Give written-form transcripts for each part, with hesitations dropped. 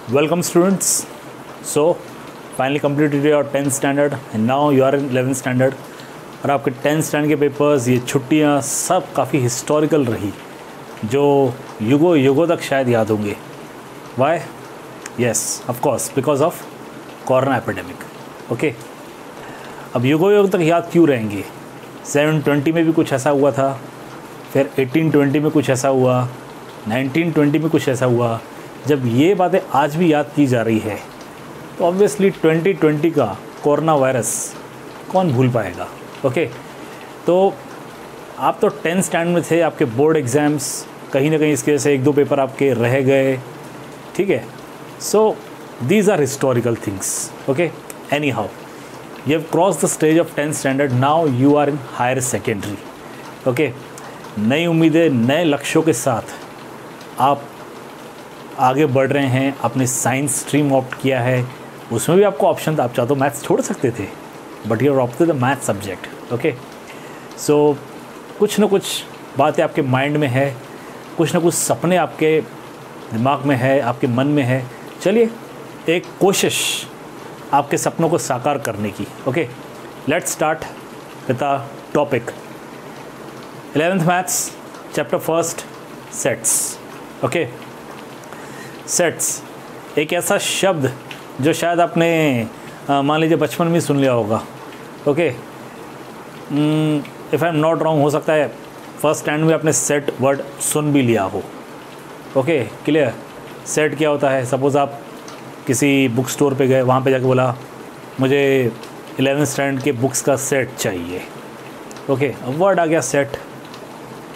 Welcome students. So finally completed your 10th standard and now you are in 11th standard. और आपके 10th stand के papers, ये छुट्टियाँ सब काफ़ी हिस्टोरिकल रही, जो युगों युगों तक शायद याद होंगे. Why? Yes, of course because of corona epidemic. Okay, अब युगों युग तक याद क्यों रहेंगे? 720 में भी कुछ ऐसा हुआ था, फिर 1820 में कुछ ऐसा हुआ, 1920 में कुछ ऐसा हुआ. जब ये बातें आज भी याद की जा रही है तो ऑब्वियसली 2020 का कोरोना वायरस कौन भूल पाएगा. ओके, तो आप तो 10th स्टैंड में थे, आपके बोर्ड एग्ज़ाम्स कहीं ना कहीं इसकी वजह से 1-2 पेपर आपके रह गए. ठीक है, so these are historical things. Okay, anyhow you have cross the stage of 10th standard, now you are in higher secondary. Okay, नई उम्मीदें, नए लक्ष्यों के साथ आप आगे बढ़ रहे हैं. आपने साइंस स्ट्रीम ऑप्ट किया है, उसमें भी आपको ऑप्शन था, आप चाहो तो मैथ्स छोड़ सकते थे, but you are opted the math subject. Okay, so कुछ ना कुछ बातें आपके माइंड में है, कुछ ना कुछ सपने आपके दिमाग में है, आपके मन में है. चलिए, एक कोशिश आपके सपनों को साकार करने की. Okay, let's start with the topic 11th maths chapter first, sets. Okay, sets एक ऐसा शब्द जो शायद आपने मान लीजिए बचपन में सुन लिया होगा. Okay, if I am not wrong, हो सकता है फर्स्ट स्टैंड में आपने सेट वर्ड सुन भी लिया हो. Okay, clear? सेट क्या होता है? सपोज़ आप किसी बुक स्टोर पे गए, वहाँ पे जाके बोला मुझे 11th स्टैंड के बुक्स का सेट चाहिए. ओके, वर्ड आ गया सेट.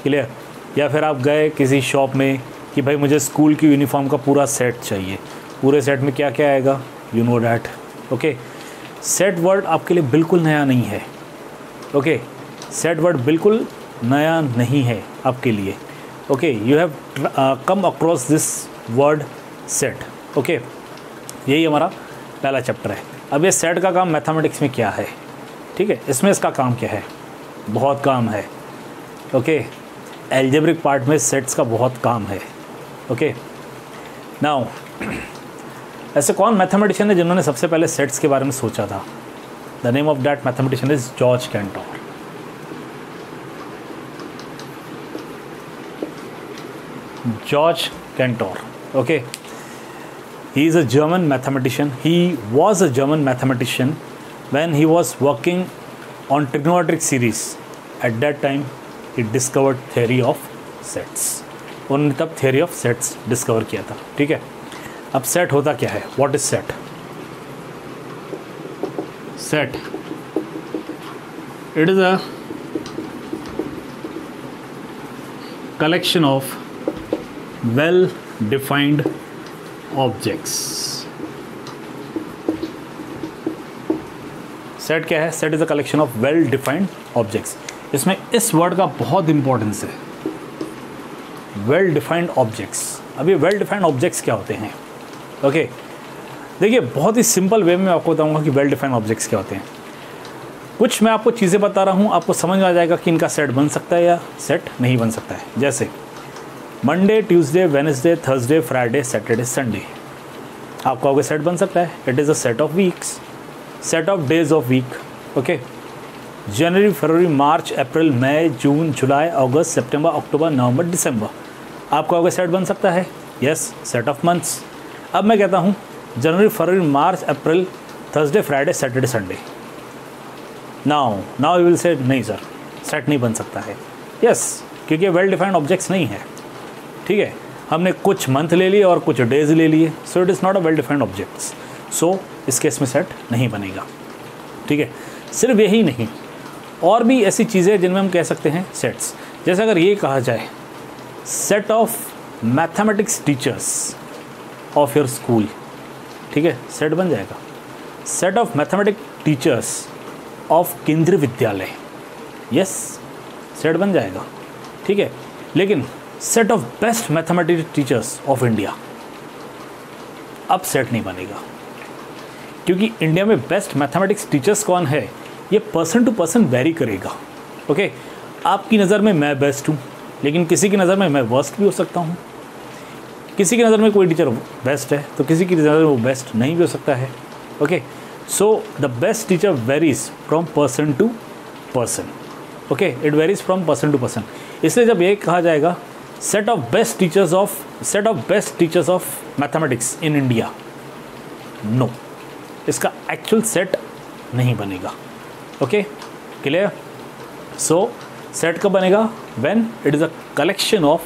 क्लियर? या फिर आप गए किसी शॉप में कि भाई मुझे स्कूल की यूनिफॉर्म का पूरा सेट चाहिए. पूरे सेट में क्या क्या आएगा? You know that. Okay, set word आपके लिए बिल्कुल नया नहीं है. ओके, सेट वर्ड बिल्कुल नया नहीं है आपके लिए. Okay, you have come across this word set. Okay, यही हमारा पहला चैप्टर है. अब ये सेट का काम मैथमेटिक्स में क्या है? ठीक है, इसमें इसका काम क्या है? बहुत काम है. ओके, एल्जेब्रिक पार्ट में सेट्स का बहुत काम है. ओके, नाउ ऐसे कौन मैथमेटिशियन है जिन्होंने सबसे पहले सेट्स के बारे में सोचा था? The name of that mathematician is George Centaur. George Cantor. Okay, he is a German mathematician. He was a German mathematician when he was working on trigonometric series. At that time, he discovered theory of sets. उन्होंने तब theory of sets discover किया था. ठीक है, अब set होता क्या है? What is set? Set, it is a collection of well defined objects. Set क्या है? Set is a collection of well defined objects. इसमें इस वर्ड का बहुत इंपॉर्टेंस है, वेल डिफाइंड ऑब्जेक्ट्स. अब ये वेल डिफाइंड ऑब्जेक्ट्स क्या होते हैं? ओके, देखिए बहुत ही सिंपल वे में आपको बताऊंगा कि वेल डिफाइंड ऑब्जेक्ट्स क्या होते हैं. कुछ मैं आपको चीज़ें बता रहा हूँ, आपको समझ में आ जाएगा कि इनका सेट बन सकता है या सेट नहीं बन सकता है. जैसे Monday, Tuesday, Wednesday, Thursday, Friday, Saturday, Sunday. आप कहोगे सेट बन सकता है. It is a set of weeks, set of days of week. Okay, जनवरी, फरवरी, मार्च, अप्रैल, मई, जून, जुलाई, अगस्त, सितंबर, अक्टूबर, नवंबर, दिसंबर. आप कहोगे सेट बन सकता है. Yes, set of months. अब मैं कहता हूँ जनवरी, फरवरी, मार्च, अप्रैल, Thursday, Friday, Saturday, Sunday. Now you will say नहीं सर, सेट नहीं बन सकता है. यस, क्योंकि वेल डिफाइंड ऑब्जेक्ट्स नहीं है. ठीक है, हमने कुछ मंथ ले लिए और कुछ डेज ले लिए, so it is not a well defined objects. So इस केस में सेट नहीं बनेगा. ठीक है, सिर्फ यही नहीं, और भी ऐसी चीज़ें जिनमें हम कह सकते हैं सेट्स. जैसे अगर ये कहा जाए set of mathematics teachers of your school. ठीक है, सेट बन जाएगा. Set of mathematics teachers of केंद्रीय विद्यालय. यस, सेट बन जाएगा. ठीक है, लेकिन set of best mathematics teachers of India, अब सेट नहीं बनेगा. क्योंकि इंडिया में बेस्ट मैथमेटिक्स टीचर्स कौन है, ये पर्सन टू पर्सन वेरी करेगा. ओके, आपकी नज़र में मैं बेस्ट हूँ, लेकिन किसी की नज़र में मैं वर्स्ट भी हो सकता हूँ. किसी की नज़र में कोई टीचर बेस्ट है तो किसी की नज़र में वो बेस्ट नहीं भी हो सकता है। Okay, so the best teacher varies from person to person. Okay, it varies from person to person. इसलिए जब ये कहा जाएगा set of best teachers of mathematics in India, no, इसका एक्चुअल सेट नहीं बनेगा। Okay, clear? सो सेट कब बनेगा? When it is a collection of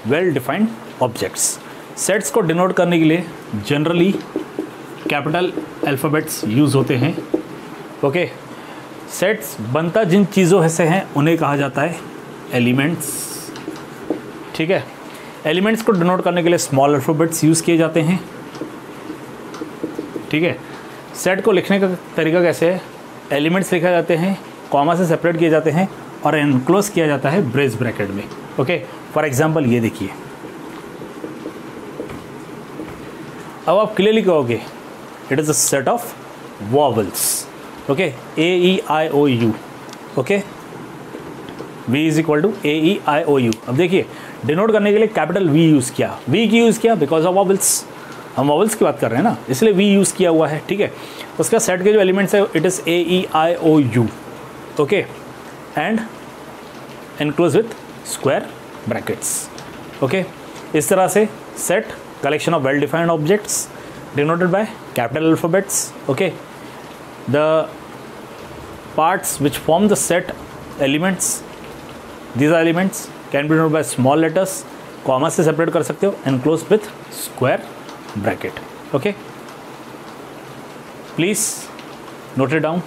well defined objects. Sets को डिनोट करने के लिए जनरली कैपिटल अल्फ़ाबेट्स यूज़ होते हैं। ओके, सेट्स बनता जिन चीज़ों से हैं उन्हें कहा जाता है एलिमेंट्स। ठीक है, एलिमेंट्स को डिनोट करने के लिए स्मॉल अल्फ़ाबेट्स यूज़ किए जाते हैं। ठीक है, सेट को लिखने का तरीका कैसे है? एलिमेंट्स लिखे जाते हैं, कॉमा से सेपरेट किए जाते हैं और एनक्लोज किया जाता है ब्रेस ब्रैकेट में। ओके, फॉर एग्जांपल ये देखिए, अब आप क्लियरली कहोगे it is a set of vowels. Okay, AEIOU। Okay, V is equal to AEIOU। अब देखिए, डिनोट करने के लिए कैपिटल V यूज़ किया। V की यूज़ किया बिकॉज ऑफ वॉवल्स, हम वॉवल्स की बात कर रहे हैं ना, इसलिए V यूज़ किया हुआ है। ठीक है, उसका सेट के जो एलिमेंट्स है it is AEIOU। Okay, and enclose with square brackets. Okay, इस तरह से set collection of well defined objects denoted by capital alphabets. Okay, the parts which form the set elements, these are elements can be denoted by small letters, comma से separate कर सकते हो, enclose with square bracket. Okay, please note it down.